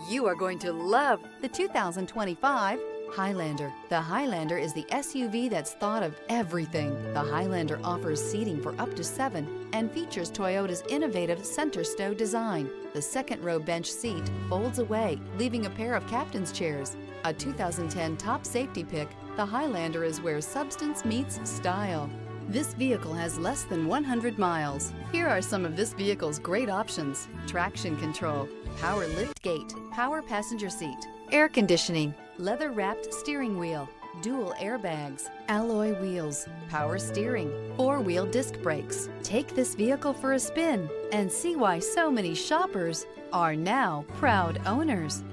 You are going to love the 2025 Highlander. The Highlander is the SUV that's thought of everything. The Highlander offers seating for up to 7 and features Toyota's innovative center stow design. The second row bench seat folds away, leaving a pair of captain's chairs. A 2010 top safety pick, the Highlander is where substance meets style. This vehicle has less than 100 miles. Here are some of this vehicle's great options: traction control, power lift gate, power passenger seat, air conditioning, leather-wrapped steering wheel, dual airbags, alloy wheels, power steering, 4-wheel disc brakes. Take this vehicle for a spin and see why so many shoppers are now proud owners.